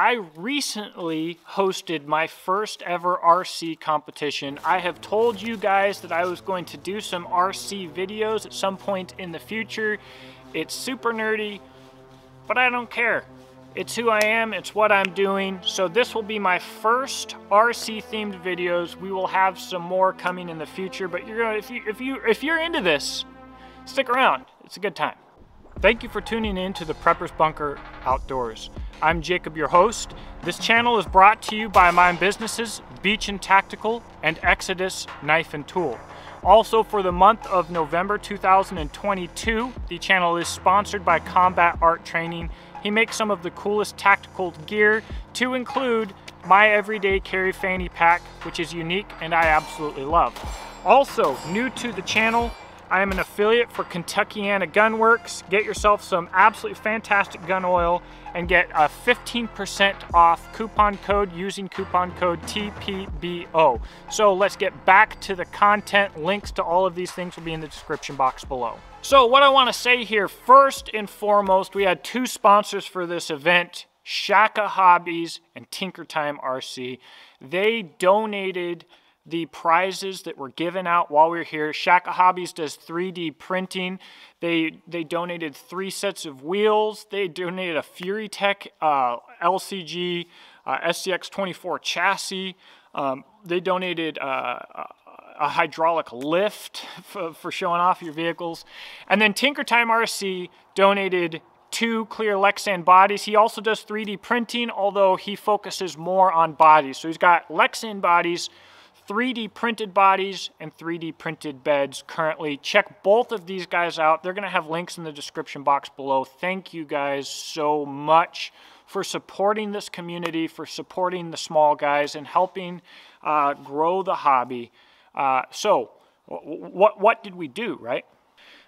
I recently hosted my first ever RC competition. I have told you guys that I was going to do some RC videos at some point in the future. It's super nerdy, but I don't care. It's who I am, it's what I'm doing. So this will be my first RC themed videos. We will have some more coming in the future, but you're gonna, if you're into this, stick around. It's a good time. Thank you for tuning in to the Prepper's Bunker Outdoors. I'm Jacob, your host. This channel is brought to you by my businesses, Beach and Tactical and Exodus Knife and Tool. Also, for the month of November 2022, the channel is sponsored by Combat Art Training. He makes some of the coolest tactical gear, to include my everyday carry fanny pack, which is unique and I absolutely love. Also, new to the channel, I am an affiliate for Kentuckiana Gun Works. Get yourself some absolutely fantastic gun oil and get a 15% off coupon code using coupon code TPBO. So let's get back to the content. Links to all of these things will be in the description box below. So what I want to say here, first and foremost, we had two sponsors for this event, Shaka Hobbies and Tinker Time RC. They donated the prizes that were given out while we were here. Shaka Hobbies does 3D printing. They donated 3 sets of wheels. They donated a FuryTech LCG FCX24 chassis. They donated a hydraulic lift for showing off your vehicles. And then Tinker Time RC donated 2 clear Lexan bodies. He also does 3D printing, although he focuses more on bodies. So he's got Lexan bodies, 3D printed bodies, and 3D printed beds currently. Check both of these guys out. They're going to have links in the description box below. Thank you guys so much for supporting this community, for supporting the small guys, and helping grow the hobby. So what did we do, right?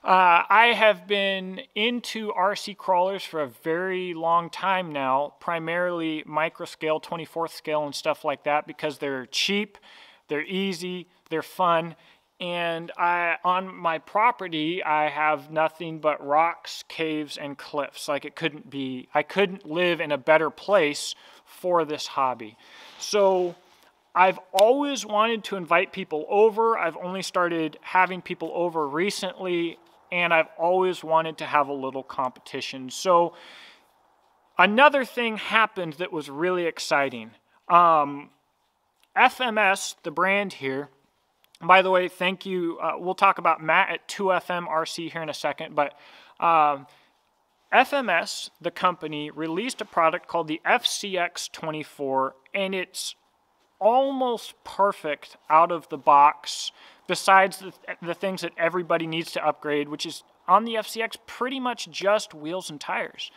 I have been into RC crawlers for a very long time now, primarily micro scale, 24th scale and stuff like that, because they're cheap, they're easy, they're fun, and on my property I have nothing but rocks, caves, and cliffs. Like I couldn't live in a better place for this hobby. So I've always wanted to invite people over. I've only started having people over recently, and I've always wanted to have a little competition. So another thing happened that was really exciting. FMS, the brand here, by the way, thank you. We'll talk about Matt at 2FM RC here in a second, but FMS, the company, released a product called the FCX24, and it's almost perfect out of the box, besides the things that everybody needs to upgrade, which is on the FCX pretty much just wheels and tires.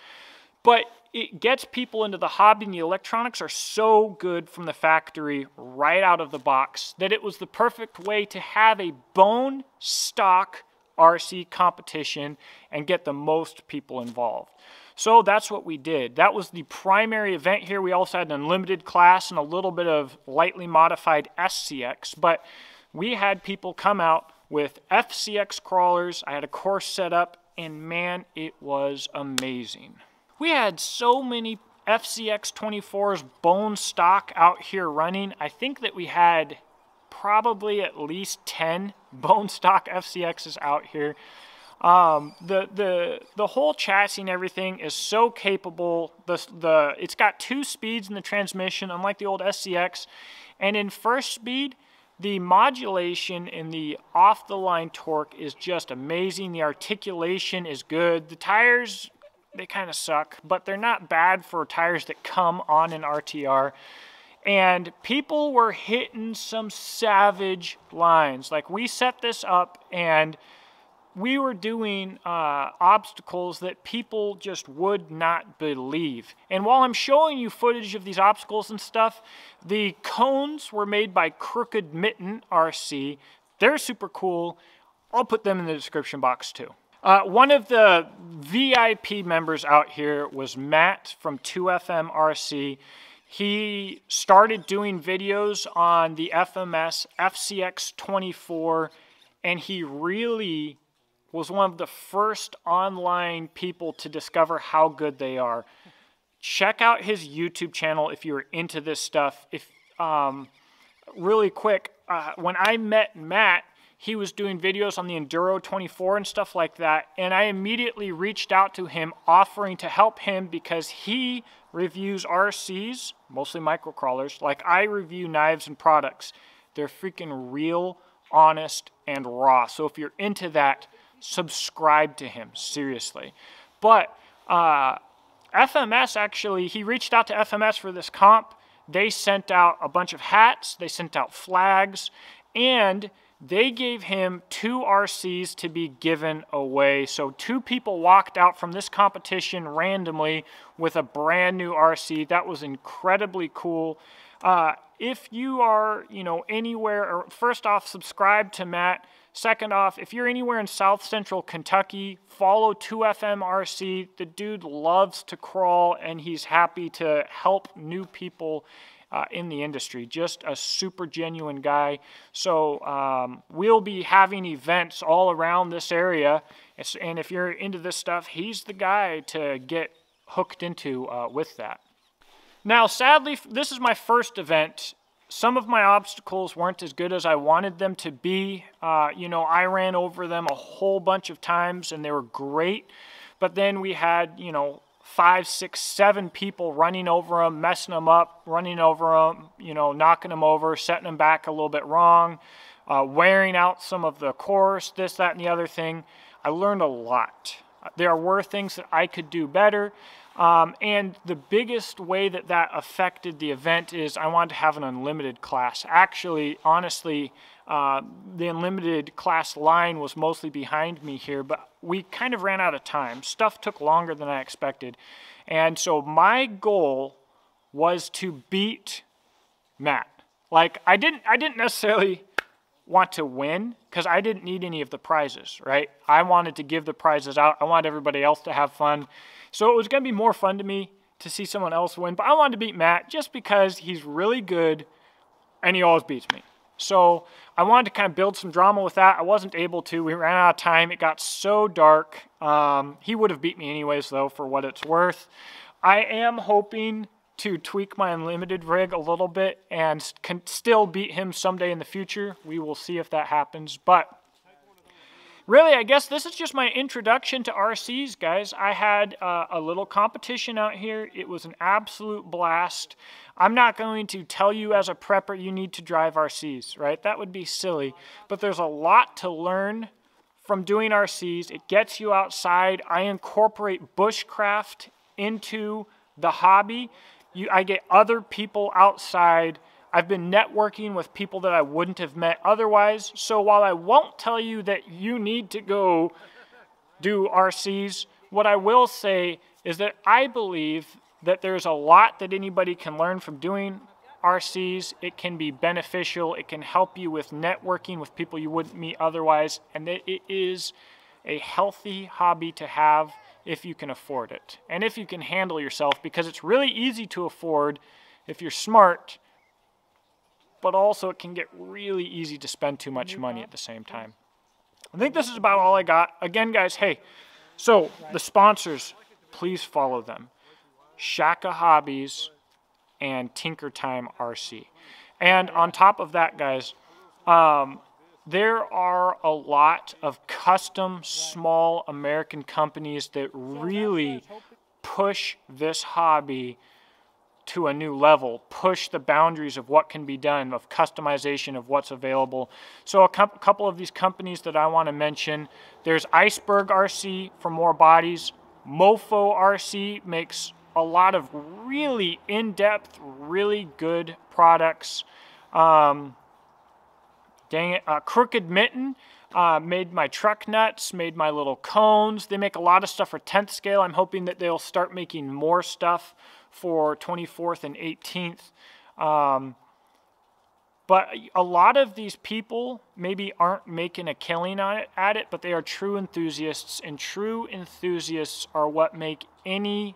But it gets people into the hobby, and the electronics are so good from the factory right out of the box that it was the perfect way to have a bone stock RC competition and get the most people involved. So that's what we did. That was the primary event here. We also had an unlimited class and a little bit of lightly modified SCX, but we had people come out with FCX crawlers. I had a course set up, and man, it was amazing. We had so many FCX24s bone stock out here running. I think that we had probably at least 10 bone stock FCXs out here. The whole chassis and everything is so capable. It's got 2 speeds in the transmission, unlike the old SCX. And in first speed, the modulation in the off-the-line torque is just amazing. The articulation is good. The tires, they kind of suck, but they're not bad for tires that come on an RTR. And people were hitting some savage lines. Like, we set this up and we were doing obstacles that people just would not believe. And while I'm showing you footage of these obstacles and stuff, the cones were made by Crooked Mitten RC. They're super cool. I'll put them in the description box too. One of the VIP members out here was Matt from 2FM RC. He started doing videos on the FMS FCX24, and he really was one of the first online people to discover how good they are. check out his YouTube channel if you're into this stuff. If really quick, when I met Matt, he was doing videos on the Enduro24 and stuff like that, and I immediately reached out to him offering to help him because he reviews RCs, mostly microcrawlers, like I review knives and products. They're freaking real, honest, and raw. So if you're into that, subscribe to him, seriously. But FMS actually, he reached out to FMS for this comp. They sent out a bunch of hats, they sent out flags, and they gave him 2 RCs to be given away. So 2 people walked out from this competition randomly with a brand new RC. That was incredibly cool. If you are, anywhere, or first off, subscribe to Matt. Second off, if you're anywhere in South Central Kentucky, follow 2FM RC. The dude loves to crawl, and he's happy to help new people in the industry. Just a super genuine guy. So we'll be having events all around this area, and if you're into this stuff, he's the guy to get hooked into with that. Now, sadly, this is my first event. Some of my obstacles weren't as good as I wanted them to be. I ran over them a whole bunch of times, and they were great. But then we had, 5, 6, 7 people running over them, messing them up, running over them, knocking them over, setting them back a little bit wrong, wearing out some of the course, this, that, and the other thing. I learned a lot. There were things that I could do better. And the biggest way that affected the event is I wanted to have an unlimited class. Actually, honestly, the unlimited class line was mostly behind me here, but we kind of ran out of time. Stuff took longer than I expected. And so my goal was to beat Matt. Like, I didn't necessarily want to win because I didn't need any of the prizes, right? I wanted to give the prizes out. I wanted everybody else to have fun. So it was going to be more fun to me to see someone else win. But I wanted to beat Matt just because he's really good and he always beats me. So I wanted to kind of build some drama with that. I wasn't able to. We ran out of time. It got so dark. He would have beat me anyways, though, for what it's worth. I am hoping to tweak my unlimited rig a little bit and can still beat him someday in the future. We will see if that happens. But really, I guess this is just my introduction to RCs, guys. I had a little competition out here. It was an absolute blast. I'm not going to tell you as a prepper you need to drive RCs, right? That would be silly. But there's a lot to learn from doing RCs. It gets you outside. I incorporate bushcraft into the hobby. I get other people outside. I've been networking with people that I wouldn't have met otherwise. So while I won't tell you that you need to go do RCs, what I will say is that I believe that there's a lot that anybody can learn from doing RCs. It can be beneficial. It can help you with networking with people you wouldn't meet otherwise. And it is a healthy hobby to have if you can afford it. And if you can handle yourself, because it's really easy to afford if you're smart, but also it can get really easy to spend too much money at the same time. I think this is about all I got. Again, guys, hey, so the sponsors, please follow them. Shaka Hobbies and Tinker Time RC. And on top of that, guys, there are a lot of custom small American companies that really push this hobby to a new level, push the boundaries of what can be done, of customization of what's available. So a couple of these companies that I want to mention, there's Iceberg RC for more bodies. Mofo RC makes a lot of really in-depth, really good products. Crooked Mitten made my truck nuts, made my little cones. They make a lot of stuff for 10th scale. I'm hoping that they'll start making more stuff for 24th and 18th. But a lot of these people maybe aren't making a killing at it, but they are true enthusiasts, and true enthusiasts are what make any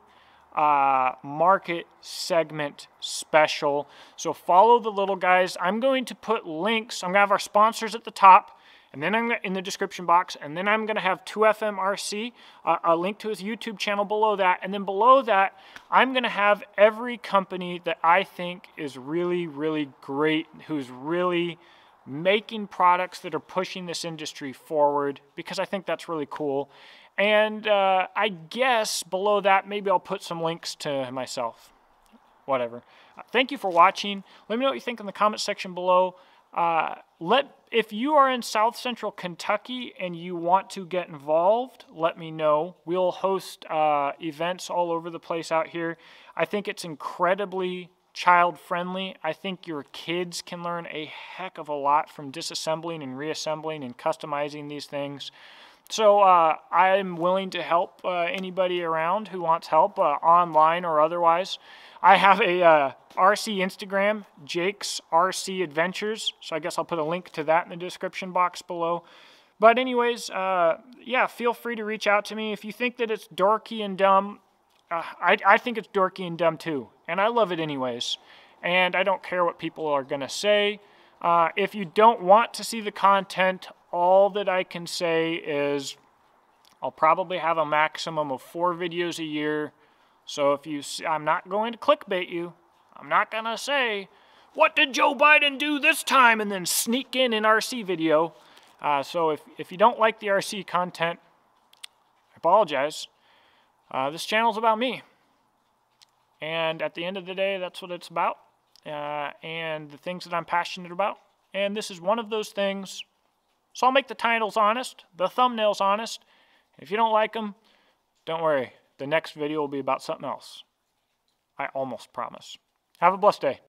market segment special. So follow the little guys. I'm going to put links. I'm going to have our sponsors at the top, and then I'm in the description box, and then I'm going to have 2FMRC, a link to his YouTube channel below that, and then below that, I'm going to have every company that I think is really, really great, who's really making products that are pushing this industry forward, because I think that's really cool. And I guess below that, maybe I'll put some links to myself. Whatever. Thank you for watching. Let me know what you think in the comment section below. If you are in South Central Kentucky and you want to get involved, let me know. We'll host events all over the place out here. I think it's incredibly child-friendly. I think your kids can learn a heck of a lot from disassembling and reassembling and customizing these things. So I'm willing to help anybody around who wants help, online or otherwise. I have a RC Instagram, Jake's RC Adventures, so I guess I'll put a link to that in the description box below. But anyways, yeah, feel free to reach out to me. If you think that it's dorky and dumb, I think it's dorky and dumb too, and I love it anyways. And I don't care what people are going to say. If you don't want to see the content, all that I can say is I'll probably have a maximum of 4 videos a year. So if you see, I'm not going to clickbait you. I'm not going to say, what did Joe Biden do this time? And then sneak in an RC video. So if you don't like the RC content, I apologize. This channel's about me. And at the end of the day, that's what it's about. And the things that I'm passionate about. And this is one of those things. So I'll make the titles honest, the thumbnails honest. If you don't like them, don't worry. The next video will be about something else. I almost promise. Have a blessed day.